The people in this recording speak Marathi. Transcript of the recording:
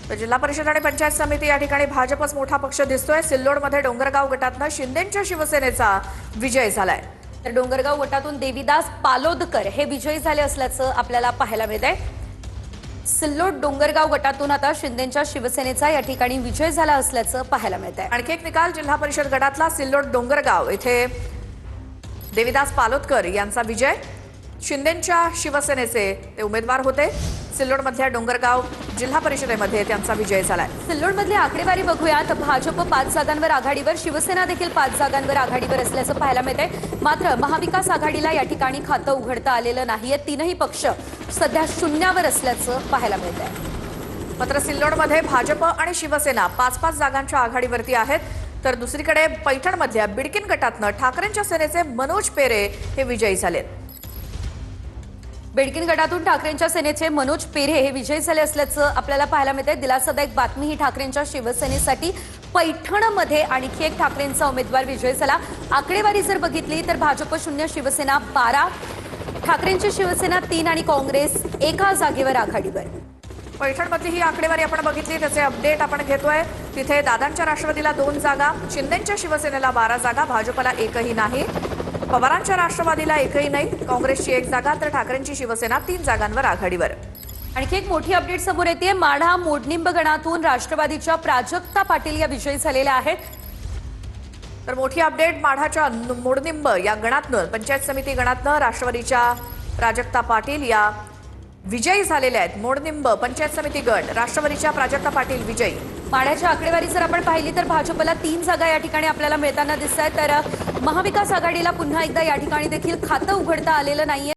तर जिल्हा परिषद आणि पंचायत समिती या ठिकाणी भाजपच मोठा पक्ष दिसतोय। सिल्लोडमध्ये डोंगरगाव गटातनं शिंदेंच्या शिवसेनेचा विजय झालाय। तर डोंगरगाव गटातून देवीदास पालोदकर हे विजयी झाले असल्याचं आपल्याला पाहायला मिळतंय। सिल्लोड डोंगरगाव गटातून आता शिंदेंच्या शिवसेनेचा या ठिकाणी विजय झाला असल्याचं पाहायला मिळतंय। आणखी एक निकाल जिल्हा परिषद गटातला सिल्लोड डोंगरगाव इथे देवीदास पालोदकर यांचा विजय। शिंदेंच्या शिवसेनेचे ते उमेदवार होते। सिल्लोडमधल्या डोंगरगाव जिल्हा परिषदेमध्ये त्यांचा विजय झालाय। सिल्लोडमधली आकडेवारी बघूयात। भाजप 5 जागांवर आघाडीवर, शिवसेना देखील 5 जागांवर आघाडीवर असल्याचं पाहायला मिळतंय। मात्र महाविकास आघाडीला या ठिकाणी खातं उघडता आलेलं नाहीये। तीनही पक्ष सध्या शून्यावर असल्याचं पाहायला मिळतंय। मात्र सिल्लोडमध्ये भाजप आणि शिवसेना 5-5 जागांच्या आघाडीवरती आहेत। तर दुसरीकडे पैठणमधल्या बिडकीन गटातनं ठाकरेंच्या सेनेचे मनोज पेरे हे विजयी झालेत। बिडकीन गटातून ठाकरेंच्या सेनेचे मनोज पेरे हे विजयी झाले असल्याचं आपल्याला पाहायला मिळतंय। दिलासादायक बातमी ही ठाकरेंच्या शिवसेनेसाठी। पैठणमध्ये आणखी एक ठाकरेंचा उमेदवार विजयी झाला। आकडेवारी जर बघितली तर भाजप 0, शिवसेना 12, ठाकरेंची शिवसेना 3 आणि काँग्रेस 1 जागेवर आघाडीवर। पैठणमधली ही आकडेवारी आपण बघितली, त्याचे अपडेट आपण घेतोय। तिथे दादांच्या राष्ट्रवादीला 2 जागा, शिंदेंच्या शिवसेनेला 12 जागा, भाजपला एकही नाही, पवारांच्या राष्ट्रवादीला एकही नाही, काँग्रेसची 1 जागा, तर ठाकरेंची शिवसेना 3 जागांवर आघाडीवर। आणखी एक मोठी अपडेट समोर येते। माढा मोडनिंब गणातून राष्ट्रवादीच्या प्राजक्ता पाटील या विजयी झालेल्या आहेत। तर मोठी अपडेट माढाच्या मोडनिंब या गणातनं, पंचायत समिती गणातनं राष्ट्रवादीच्या प्राजक्ता पाटील या विजयी झालेल्या आहेत। मोडनिंब पंचायत समिती गट राष्ट्रवादीच्या प्राजक्ता पाटील विजयी। माढ्याच्या आकडेवारी जर आपण पाहिली तर भाजपला 3 जागा या ठिकाणी आपल्याला मिळताना दिसत आहेत। तर महाविकास आघाडीला पुन्हा एकदा या ठिकाणी देखील खातं उघडता आलेलं नाहीये।